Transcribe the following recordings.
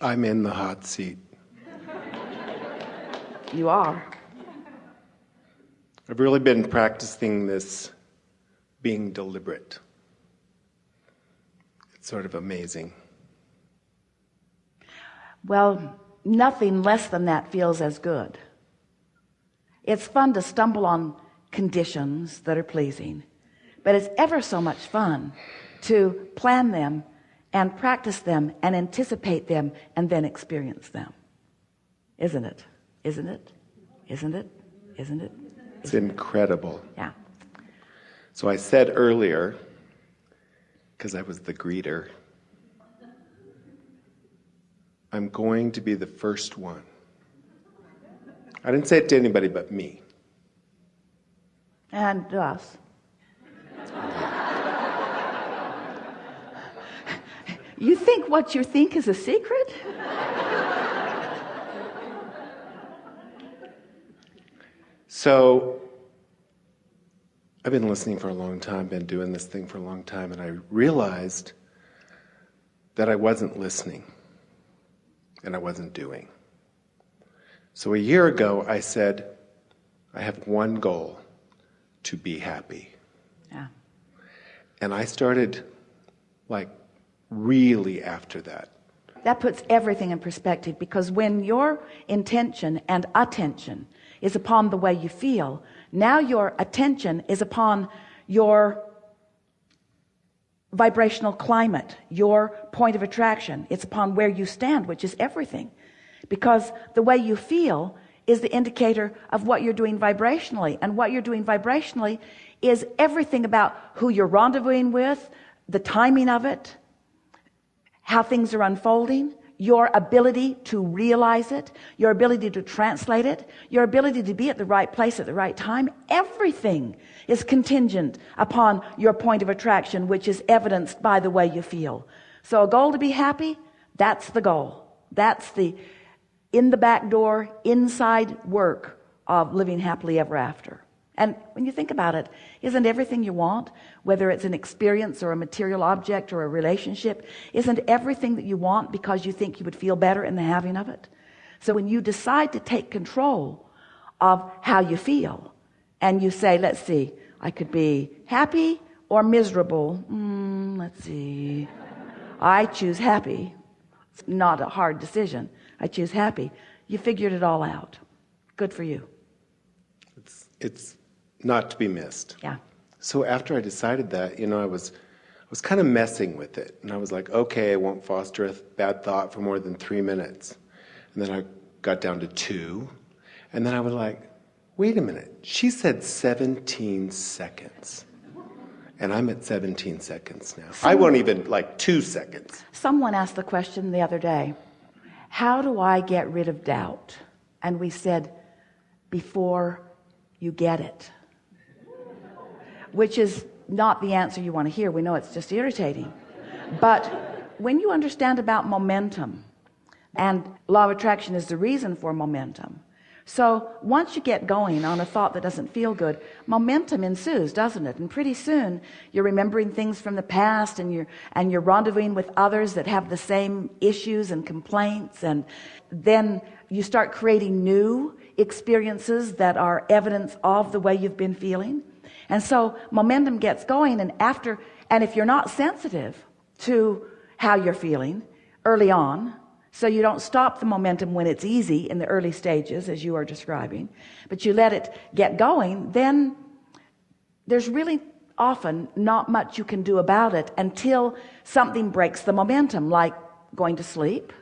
I'm in the hot seat. You are. I've really been practicing this being deliberate. It's sort of amazing. Well, nothing less than that feels as good. It's fun to stumble on conditions that are pleasing, but it's ever so much fun to plan them and practice them and anticipate them and then experience them. Isn't it? Isn't it? Isn't it? Isn't it? It's incredible. Yeah. So I said earlier, because I was the greeter, I'm going to be the first one. I didn't say it to anybody but me. And us. You think what you think is a secret? So I've been listening for a long time, been doing this thing for a long time, and I realized that I wasn't listening and I wasn't doing. So a year ago I said, I have one goal: to be happy. Yeah. And I started really after that. That puts everything in perspective, because when your intention and attention is upon the way you feel, now your attention is upon your vibrational climate, your point of attraction. It's upon where you stand, which is everything, because the way you feel is the indicator of what you're doing vibrationally, and what you're doing vibrationally is everything about who you're rendezvousing with, the timing of it, how things are unfolding, your ability to realize it, your ability to translate it, your ability to be at the right place at the right time. Everything is contingent upon your point of attraction, which is evidenced by the way you feel. So a goal to be happy, that's the goal. That's the in the back door, inside work of living happily ever after. And when you think about it, isn't everything you want, whether it's an experience or a material object or a relationship, isn't everything that you want because you think you would feel better in the having of it? So when you decide to take control of how you feel, and you say, let's see, I could be happy or miserable. Let's see. I choose happy. It's not a hard decision. I choose happy. You figured it all out. Good for you. It's not to be missed. Yeah. So after I decided that, I was kind of messing with it. And I was like, okay, I won't foster a bad thought for more than 3 minutes. And then I got down to 2. And then I was like, wait a minute. She said 17 seconds. And I'm at 17 seconds now. I won't even 2 seconds. Someone asked the question the other day, how do I get rid of doubt? And we said, before you get it. Which is not the answer you want to hear. We know it's just irritating. But when you understand about momentum, and law of attraction is the reason for momentum. So once you get going on a thought that doesn't feel good, momentum ensues, doesn't it? And pretty soon you're remembering things from the past, and you're rendezvousing with others that have the same issues and complaints, and then you start creating new experiences that are evidence of the way you've been feeling. And so momentum gets going, and if you're not sensitive to how you're feeling early on, so you don't stop the momentum when it's easy in the early stages, as you are describing, but you let it get going, then there's really often not much you can do about it until something breaks the momentum, like going to sleep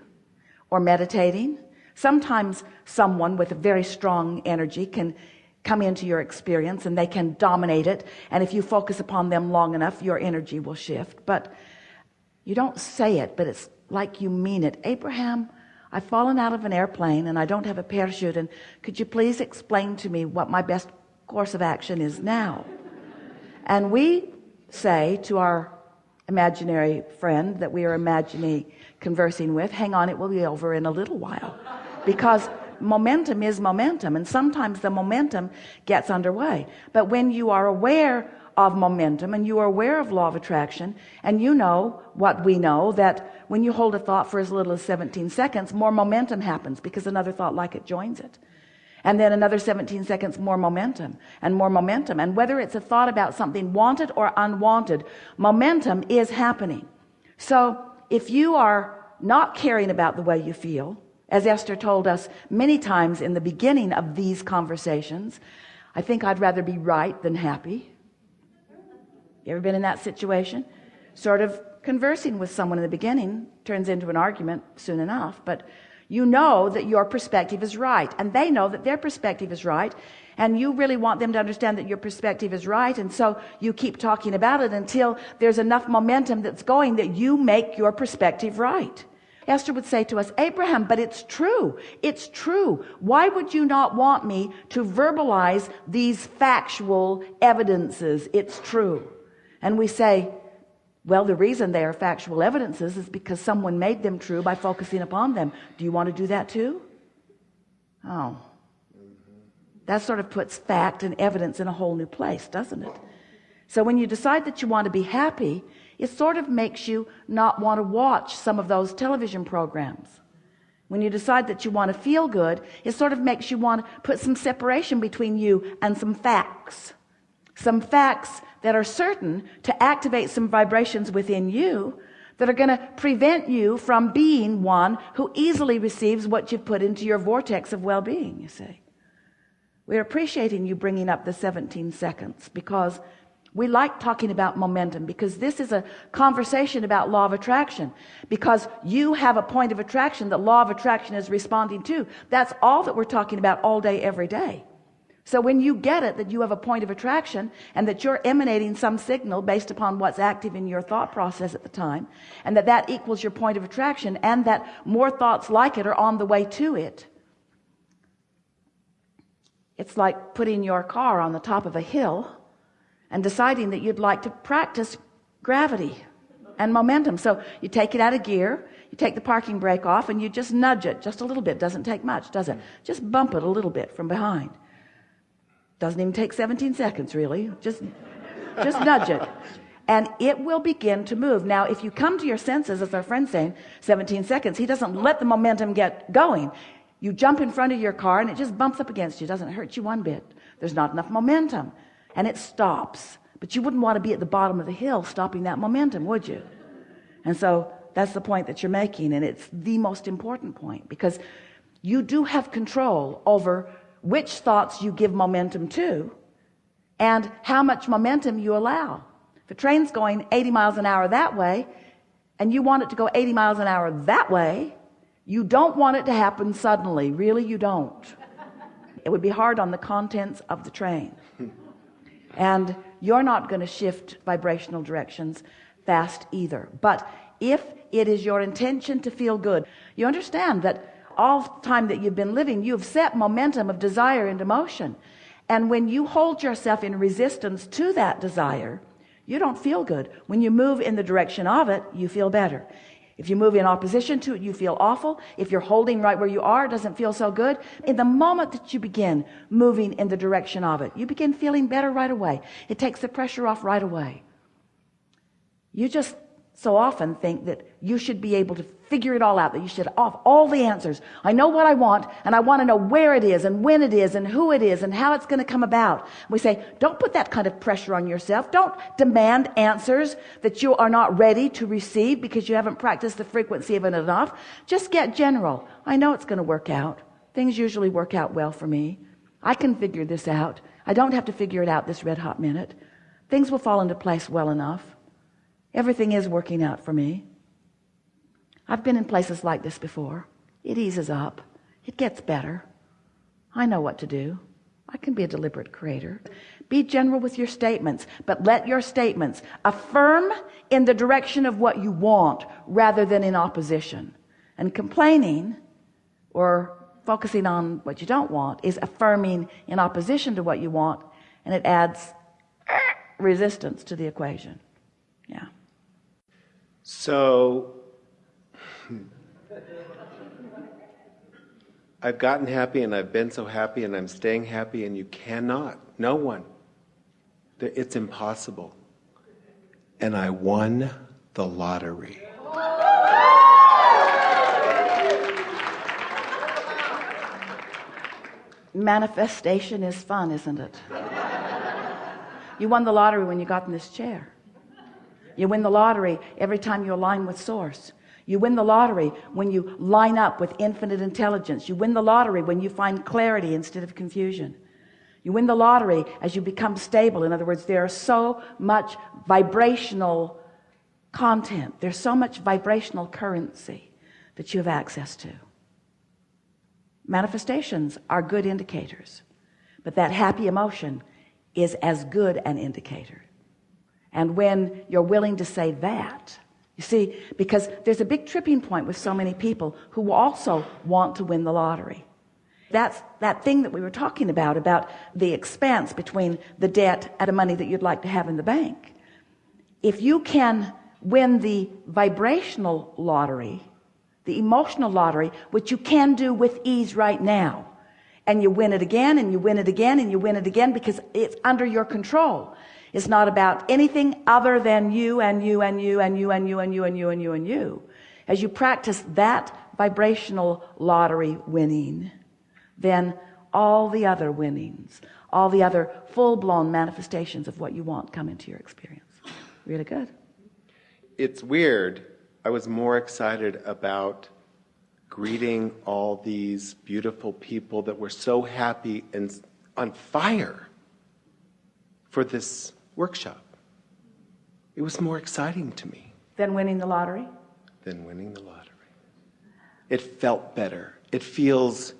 or meditating. Sometimes someone with a very strong energy can come into your experience and they can dominate it, and if you focus upon them long enough, your energy will shift. But you don't say it, but it's like you mean it. Abraham, I've fallen out of an airplane and I don't have a parachute, and could you please explain to me what my best course of action is now? And we say to our imaginary friend that we are imagining conversing with, hang on, it will be over in a little while. Because momentum is momentum, and sometimes the momentum gets underway. But when you are aware of momentum, and you are aware of law of attraction, and you know what we know, that when you hold a thought for as little as 17 seconds, more momentum happens because another thought like it joins it. And then another 17 seconds, more momentum and more momentum. And whether it's a thought about something wanted or unwanted, momentum is happening. So if you are not caring about the way you feel, as Esther told us many times in the beginning of these conversations, I think I'd rather be right than happy. You ever been in that situation? Sort of conversing with someone in the beginning turns into an argument soon enough, but you know that your perspective is right, and they know that their perspective is right, and you really want them to understand that your perspective is right, and so you keep talking about it until there's enough momentum that's going that you make your perspective right. Esther would say to us, Abraham, but it's true. It's true. Why would you not want me to verbalize these factual evidences? It's true. And we say, well, the reason they are factual evidences is because someone made them true by focusing upon them. Do you want to do that too? Oh. That sort of puts fact and evidence in a whole new place, doesn't it? So when you decide that you want to be happy, it sort of makes you not want to watch some of those television programs. When you decide that you want to feel good, it sort of makes you want to put some separation between you and some facts. Some facts that are certain to activate some vibrations within you that are going to prevent you from being one who easily receives what you've put into your vortex of well-being, you see. We're appreciating you bringing up the 17 seconds because we like talking about momentum, because this is a conversation about law of attraction, because you have a point of attraction that law of attraction is responding to. That's all that we're talking about all day, every day. So when you get it, that you have a point of attraction and that you're emanating some signal based upon what's active in your thought process at the time, and that equals your point of attraction, and that more thoughts like it are on the way to it, it's like putting your car on the top of a hill and deciding that you'd like to practice gravity and momentum. So you take it out of gear, you take the parking brake off, and you just nudge it just a little bit. Doesn't take much, does it? Just bump it a little bit from behind. Doesn't even take 17 seconds, really. Just nudge it. And it will begin to move. Now, if you come to your senses, as our friend's saying, 17 seconds, he doesn't let the momentum get going. You jump in front of your car, and it just bumps up against you. It doesn't hurt you one bit. There's not enough momentum. And it stops. But you wouldn't want to be at the bottom of the hill stopping that momentum, would you? And so that's the point that you're making, and it's the most important point, because you do have control over which thoughts you give momentum to and how much momentum you allow. If a train's going 80 miles an hour that way and you want it to go 80 miles an hour that way, you don't want it to happen suddenly. Really, you don't. It would be hard on the contents of the train. And you're not going to shift vibrational directions fast either. But if it is your intention to feel good, you understand that all the time that you've been living, you've set momentum of desire into motion. And when you hold yourself in resistance to that desire, you don't feel good. When you move in the direction of it, you feel better. If you move in opposition to it, you feel awful. If you're holding right where you are, it doesn't feel so good. In the moment that you begin moving in the direction of it, you begin feeling better right away. It takes the pressure off right away. You just so often think that you should be able to figure it all out, that you should have all the answers. I know what I want, and I want to know where it is and when it is and who it is and how it's going to come about. We say, don't put that kind of pressure on yourself. Don't demand answers that you are not ready to receive because you haven't practiced the frequency of it enough. Just get general. I know it's going to work out. Things usually work out well for me. I can figure this out. I don't have to figure it out this red hot minute. Things will fall into place well enough. Everything is working out for me. I've been in places like this before. It eases up. It gets better. I know what to do. I can be a deliberate creator. Be general with your statements, but let your statements affirm in the direction of what you want rather than in opposition. And complaining or focusing on what you don't want is affirming in opposition to what you want, and it adds resistance to the equation. Yeah. So I've gotten happy and I've been so happy and I'm staying happy, and you cannot, no one It's impossible. And I won the lottery. Manifestation is fun, isn't it? You won the lottery when you got in this chair. You win the lottery every time you align with Source. You win the lottery when you line up with infinite intelligence. You win the lottery when you find clarity instead of confusion. You win the lottery as you become stable. In other words, there is so much vibrational content. There's so much vibrational currency that you have access to. Manifestations are good indicators, but that happy emotion is as good an indicator. And when you're willing to say that, you see, because there's a big tripping point with so many people who also want to win the lottery. That's that thing that we were talking about the expanse between the debt and the money that you'd like to have in the bank. If you can win the vibrational lottery, the emotional lottery, which you can do with ease right now, and you win it again, and you win it again, and you win it again, because it's under your control. It's not about anything other than you and you and you and you and you and you and you and you and you. As you practice that vibrational lottery winning, then all the other winnings, all the other full-blown manifestations of what you want come into your experience. Really good. It's weird. I was more excited about greeting all these beautiful people that were so happy and on fire for this workshop. It was more exciting to me. Then winning the lottery? Than winning the lottery. It felt better. It feels,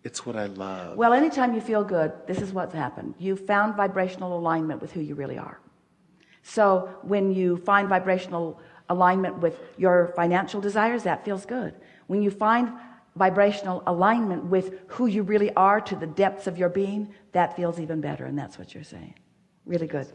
it's what I love. Well, anytime you feel good, this is what's happened. You found vibrational alignment with who you really are. So when you find vibrational alignment with your financial desires, that feels good. When you find vibrational alignment with who you really are to the depths of your being, that feels even better. And that's what you're saying. Really good.